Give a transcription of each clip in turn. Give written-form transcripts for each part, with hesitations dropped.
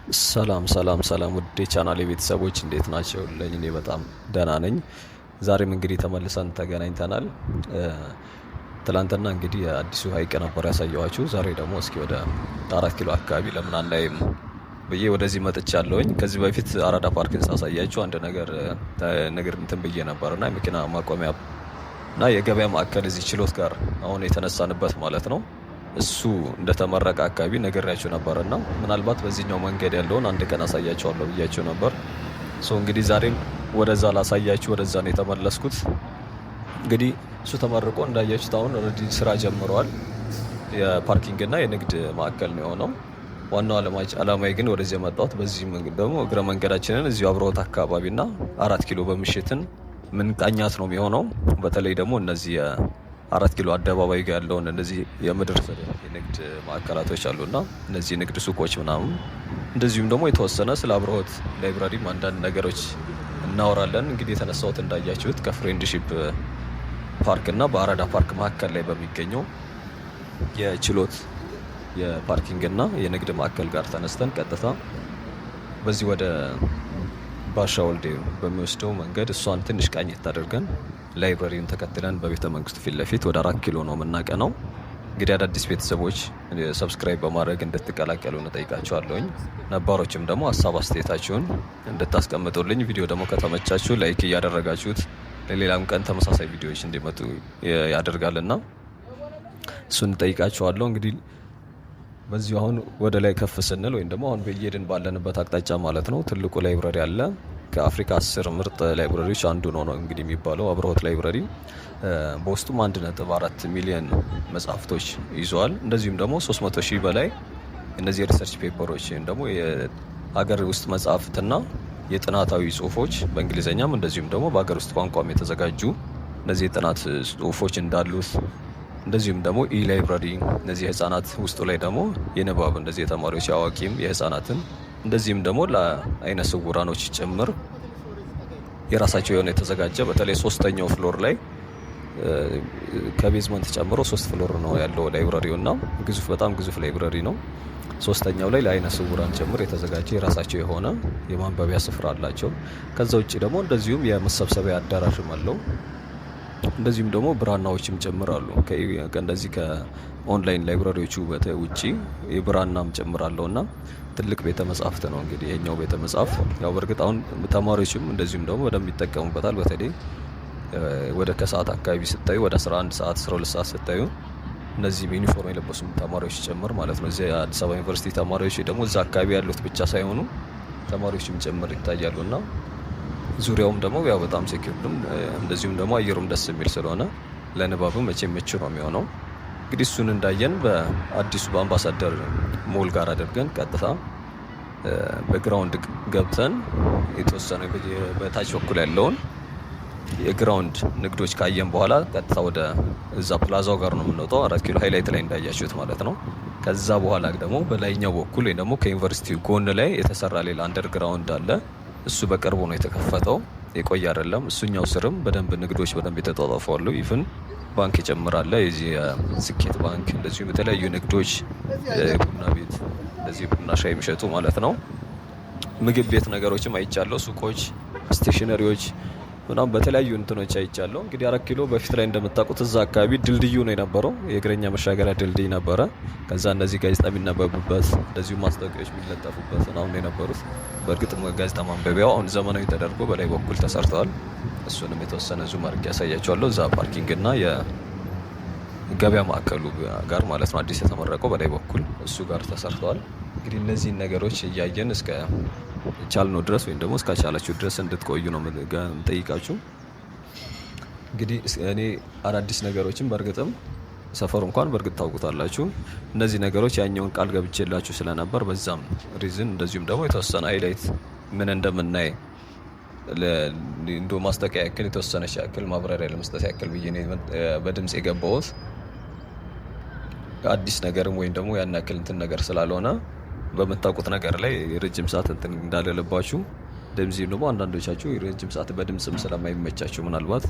ሰላም ውድ የቻናሌ ቤተሰቦች እንዴት ናቸው? እኔ በጣም ደህና ነኝ። ዛሬም እንግዲህ ተመልሰን ተገናኝተናል። ትላንትና እንግዲህ አዲሱ ሀይቅ ነበር ያሳየኋችሁ። ዛሬ ደግሞ እስኪ ወደ 4 ኪሎ አካባቢ ለምን አናይም ብዬ ወደዚህ መጥቻለሁኝ። ከዚህ በፊት አራዳ ፓርክን ሳሳያችሁ አንድ ነገር እንትን ብዬ ነበርና የመኪና ማቆሚያ እና የገበያ ማዕከል እዚህ ችሎት ጋር አሁን የተነሳንበት ማለት ነው። እሱ እንደተመረቀ አካባቢ ነግሬያችሁ ነበርና ምናልባት በዚህኛው መንገድ ያለውን አንድ ቀን አሳያችኋለሁ ብያችሁ ነበር። እንግዲህ ዛሬም ወደዛ ላሳያችሁ ወደዛ ነው የተመለስኩት። እንግዲህ እሱ ተመርቆ እንዳያችሁት አሁን ኦልሬዲ ስራ ጀምረዋል። የፓርኪንግና የንግድ ማዕከል ነው የሆነው። ዋናው አላማዬ ግን ወደዚህ የመጣሁት በዚህ መንገድ ደግሞ እግረ መንገዳችንን እዚሁ አብሮት አካባቢና 4 ኪሎ በምሽትን ምን ቃኛት ነው የሚሆነው። በተለይ ደግሞ እነዚህ 4 ኪሎ አደባባይ ጋር ያለውን እነዚህ የምድር ስር የንግድ ማዕከላቶች አሉና እነዚህ ንግድ ሱቆች ምናምን፣ እንደዚሁም ደግሞ የተወሰነ ስለ አብሮት ላይብራሪም አንዳንድ ነገሮች እናወራለን። እንግዲህ የተነሳሁት እንዳያችሁት ከፍሬንድሺፕ ፓርክ እና በአራዳ ፓርክ መካከል ላይ በሚገኘው የችሎት የፓርኪንግ እና የንግድ ማዕከል ጋር ተነስተን ቀጥታ በዚህ ወደ ባሻ ወልዴ በሚወስደው መንገድ እሷን ትንሽ ቃኘት አድርገን ላይብራሪውን ተከትለን በቤተ መንግስቱ ፊት ለፊት ወደ 4 ኪሎ ነው የምናቀነው። እንግዲህ አዳዲስ ቤተሰቦች ሰብስክራይብ በማድረግ እንድትቀላቀሉ እንጠይቃችኋለሁኝ። ነባሮችም ደግሞ ሀሳብ አስተያየታችሁን እንድታስቀምጡልኝ፣ ቪዲዮ ደግሞ ከተመቻችሁ ላይክ እያደረጋችሁት ለሌላም ቀን ተመሳሳይ ቪዲዮዎች እንዲመጡ ያደርጋልና እሱን እንጠይቃችኋለሁ። እንግዲህ በዚሁ አሁን ወደ ላይ ከፍ ስንል ወይም ደግሞ አሁን በየሄድን ባለንበት አቅጣጫ ማለት ነው ትልቁ ላይብራሪ አለ። ከአፍሪካ 10 ምርጥ ላይብራሪዎች አንዱ ነው እንግዲህ የሚባለው አብሮት ላይብራሪ። በውስጡም 1.4 ሚሊዮን መጽሐፍቶች ይዘዋል። እንደዚሁም ደግሞ 300 ሺህ በላይ እነዚህ የሪሰርች ፔፐሮች ወይም ደግሞ የሀገር ውስጥ መጽሐፍትና የጥናታዊ ጽሁፎች በእንግሊዝኛም እንደዚሁም ደግሞ በሀገር ውስጥ ቋንቋም የተዘጋጁ እነዚህ የጥናት ጽሁፎች እንዳሉት፣ እንደዚሁም ደግሞ ላይብራሪ እነዚህ ህጻናት ውስጡ ላይ ደግሞ የንባብ እንደዚህ የተማሪዎች የአዋቂም የህጻናትን እንደዚህም ደግሞ ለአይነ ስውራኖች ጭምር የራሳቸው የሆነ የተዘጋጀ በተለይ 3ኛው ፍሎር ላይ ከቤዝመንት ጨምሮ 3 ፍሎር ነው ያለው ላይብራሪው እና በጣም ግዙፍ ላይብራሪ ነው። 3ኛው ላይ ለአይነ ስውራን ጭምር የተዘጋጀ የራሳቸው የሆነ የማንበቢያ ስፍራ አላቸው። ከዛ ውጭ ደግሞ እንደዚሁም የመሰብሰቢያ አዳራሽም አለው። እንደዚሁም ደግሞ ብራናዎችም ጭምር አሉ። ከእንደዚህ ከኦንላይን ላይብራሪዎቹ ውጪ የብራናም ጭምር አለው እና ትልቅ ቤተ መጻሕፍት ነው። እንግዲህ ይሄኛው ቤተ መጻሕፍት ያው በእርግጥ አሁን ተማሪዎችም እንደዚሁም ደግሞ በደንብ ይጠቀሙበታል። በተለይ ወደ ከሰዓት አካባቢ ስታዩ ወደ 11 ሰዓት 12 ሰዓት ስታዩ እነዚህ ዩኒፎርም የለበሱ ተማሪዎች ጭምር ማለት ነው እዚህ አዲስ አበባ ዩኒቨርሲቲ ተማሪዎች ደግሞ እዛ አካባቢ ያሉት ብቻ ሳይሆኑ ተማሪዎችም ጭምር ይታያሉና ዙሪያውም ደግሞ ያው በጣም ሴኩርድም እንደዚሁም ደግሞ አየሩም ደስ የሚል ስለሆነ ለንባብም መቼም ምቹ ነው የሚሆነው። እንግዲህ እሱን እንዳየን በአዲሱ በአምባሳደር ሞል ጋር አድርገን ቀጥታ በግራውንድ ገብተን የተወሰነ በታች በኩል ያለውን የግራውንድ ንግዶች ካየን በኋላ ቀጥታ ወደ እዛ ፕላዛው ጋር ነው የምንወጣው። 4 ኪሎ ሃይላይት ላይ እንዳያችሁት ማለት ነው። ከዛ በኋላ ደግሞ በላይኛው በኩል ወይ ደግሞ ከዩኒቨርሲቲ ጎን ላይ የተሰራ ሌላ አንደርግራውንድ አለ። እሱ በቅርቡ ነው የተከፈተው፣ የቆየ አይደለም። እሱኛው ስርም በደንብ ንግዶች በደንብ የተጧጧፉ አሉ። ኢቭን ባንክ ይጨምራል። የዚህ ስኬት ባንክ እንደዚሁም የተለያዩ ንግዶች፣ ቡና ቤት እንደዚህ ቡና ሻይ የሚሸጡ ማለት ነው። ምግብ ቤት ነገሮችም አይቻለሁ። ሱቆች፣ ስቴሽነሪዎች ምናምን በተለያዩ እንትኖች አይቻለሁ። እንግዲህ 4 ኪሎ በፊት ላይ እንደምታውቁት እዛ አካባቢ ድልድዩ ነው የነበረው፣ የእግረኛ መሻገሪያ ድልድይ ነበረ። ከዛ እነዚህ ጋዜጣ የሚነበብበት እንደዚሁ ማስታወቂያዎች የሚለጠፉበት አሁን የነበሩት። በእርግጥ ጋዜጣ ማንበቢያው አሁን ዘመናዊ ተደርጎ በላይ በኩል ተሰርተዋል። እሱንም የተወሰነ ዙም አድርጌ ያሳያቸዋለሁ። እዛ ፓርኪንግ እና የገበያ ማዕከሉ ጋር ማለት ነው አዲስ የተመረቀው በላይ በኩል እሱ ጋር ተሰርተዋል። እንግዲህ እነዚህን ነገሮች እያየን እስከ ቻልነው ድረስ ወይም ደግሞ እስካቻላችሁ ድረስ እንድትቆዩ ነው የምጠይቃችሁ። እንግዲህ እኔ አዳዲስ ነገሮችን በእርግጥም ሰፈሩ እንኳን በእርግጥ ታውቁታላችሁ። እነዚህ ነገሮች ያኛውን ቃል ገብቼላችሁ ስለነበር በዛም ሪዝን እንደዚሁም ደግሞ የተወሰነ ሃይላይት ምን እንደምናይ እንደ ማስታወቂያ ያክል የተወሰነች ያክል ማብራሪያ ለመስጠት ያክል ብዬ በድምጽ የገባሁት አዲስ ነገርም ወይም ደግሞ ያን ያክል እንትን ነገር ስላልሆነ በምታውቁት ነገር ላይ የረጅም ሰዓት እንትን እንዳለለባችሁ እንደዚህም ደግሞ አንዳንዶቻችሁ የረጅም ሰዓት በድምጽም ስለማይመቻችሁ ምናልባት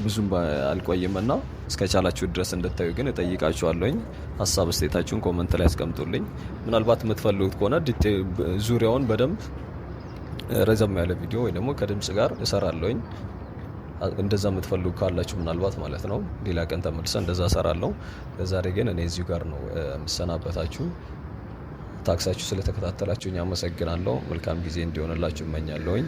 ብዙም አልቆይምና እስከቻላችሁ ድረስ እንድታዩ ግን እጠይቃችኋለሁኝ። ሀሳብ አስተያየታችሁን ኮመንት ላይ አስቀምጡልኝ። ምናልባት የምትፈልጉት ከሆነ ዙሪያውን በደንብ ረዘም ያለ ቪዲዮ ወይ ደግሞ ከድምጽ ጋር እሰራለሁኝ። እንደዛ የምትፈልጉ ካላችሁ ምናልባት ማለት ነው ሌላ ቀን ተመልሰ እንደዛ እሰራለሁ። ለዛሬ ግን እኔ እዚሁ ጋር ነው የምሰናበታችሁ። ታክሳችሁ ስለተከታተላችሁኝ አመሰግናለሁ። መልካም ጊዜ እንዲሆንላችሁ እመኛለሁኝ።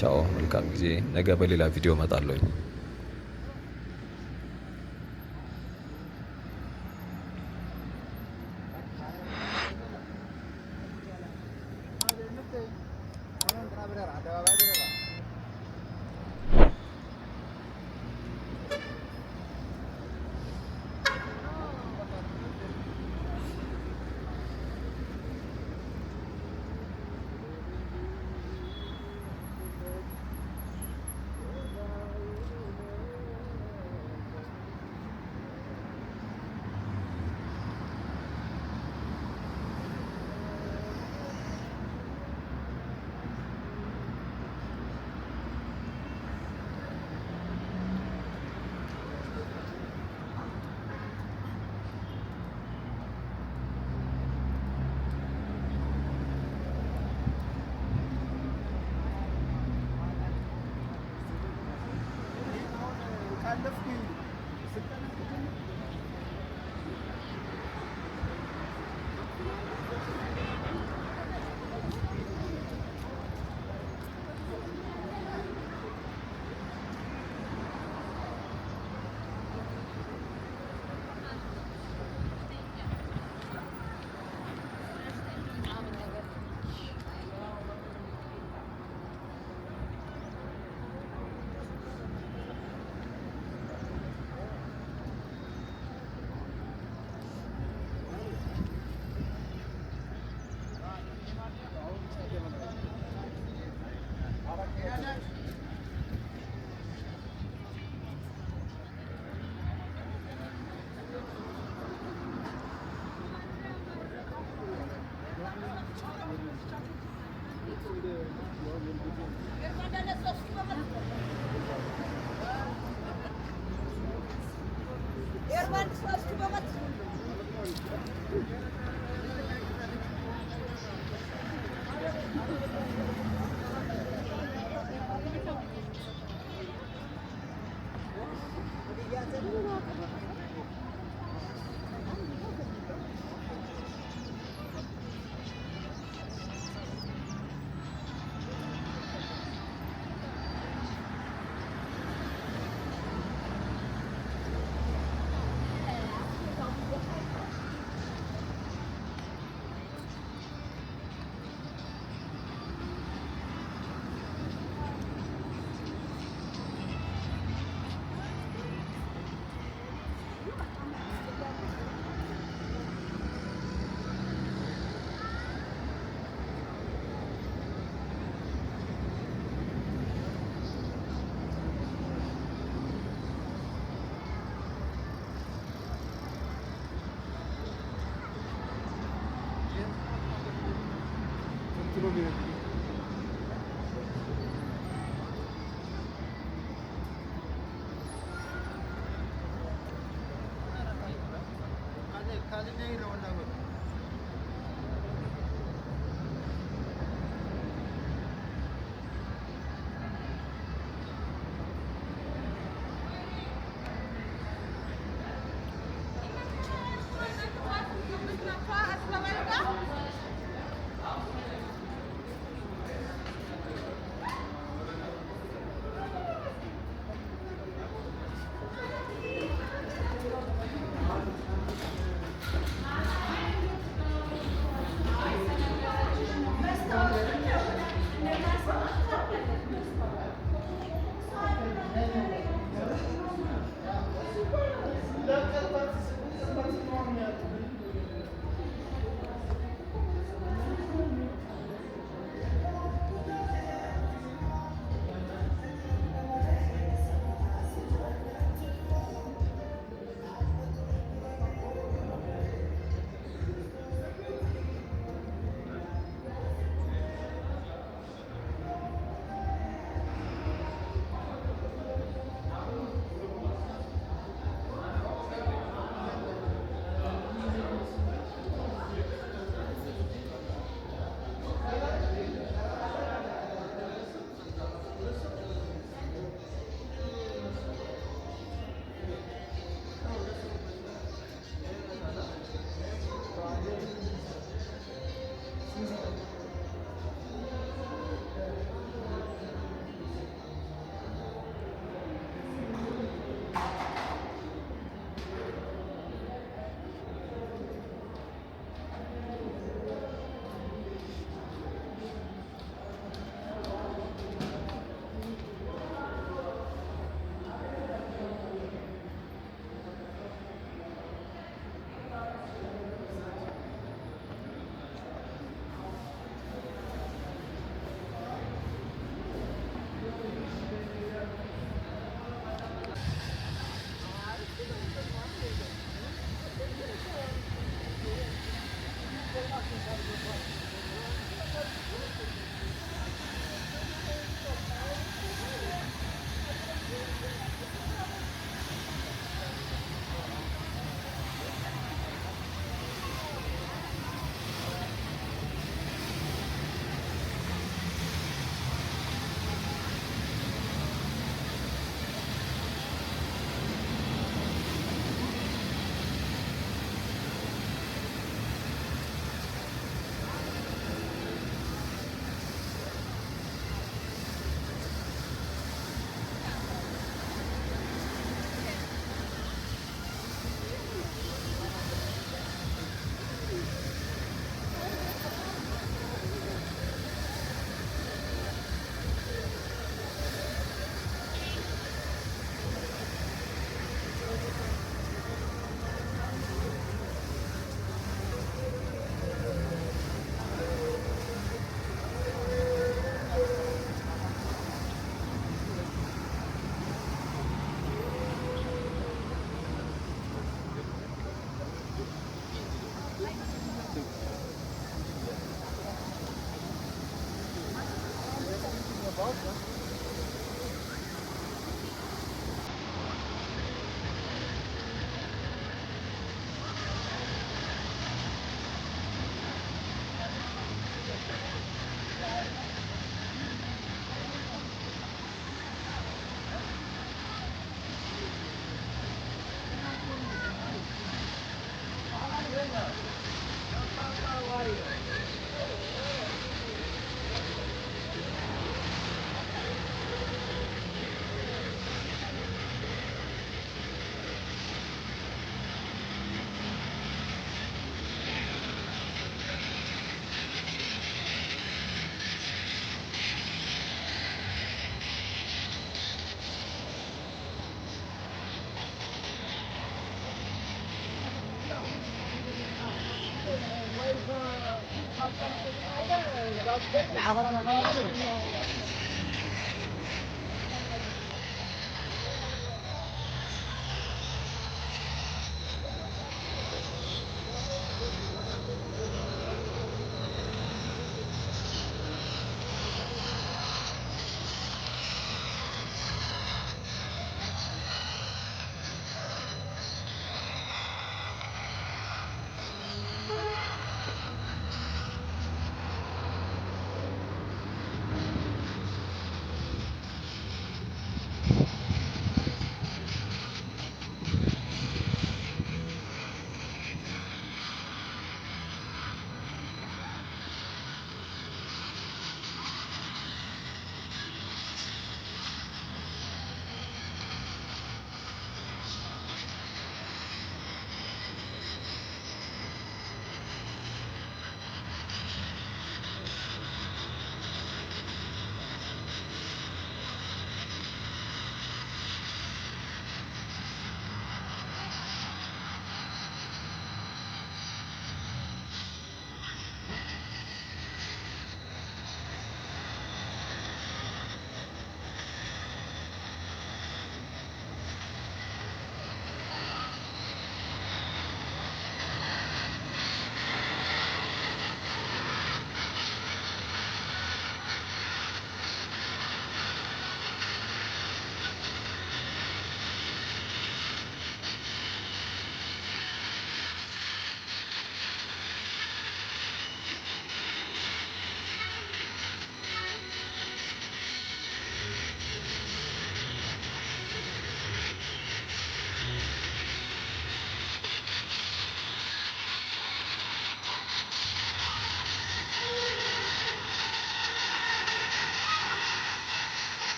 ቻው፣ መልካም ጊዜ። ነገ በሌላ ቪዲዮ እመጣለሁኝ።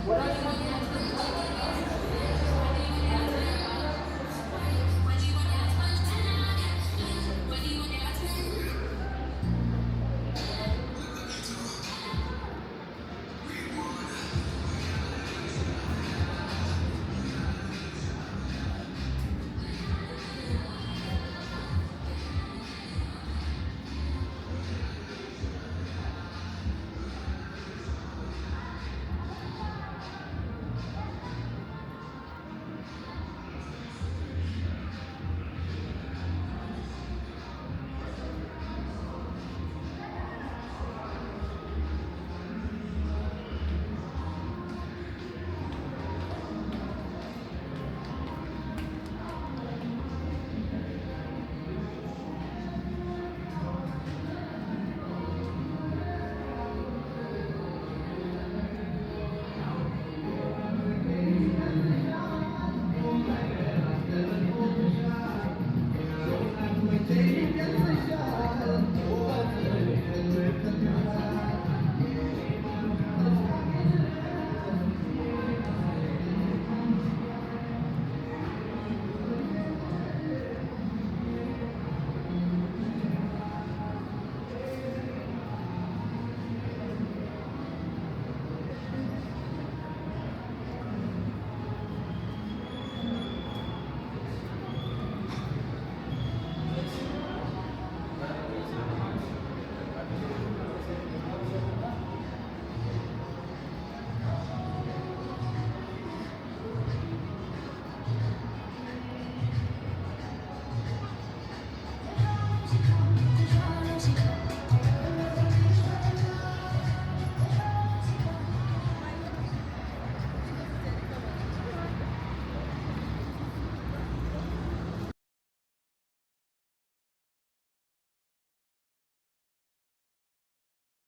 What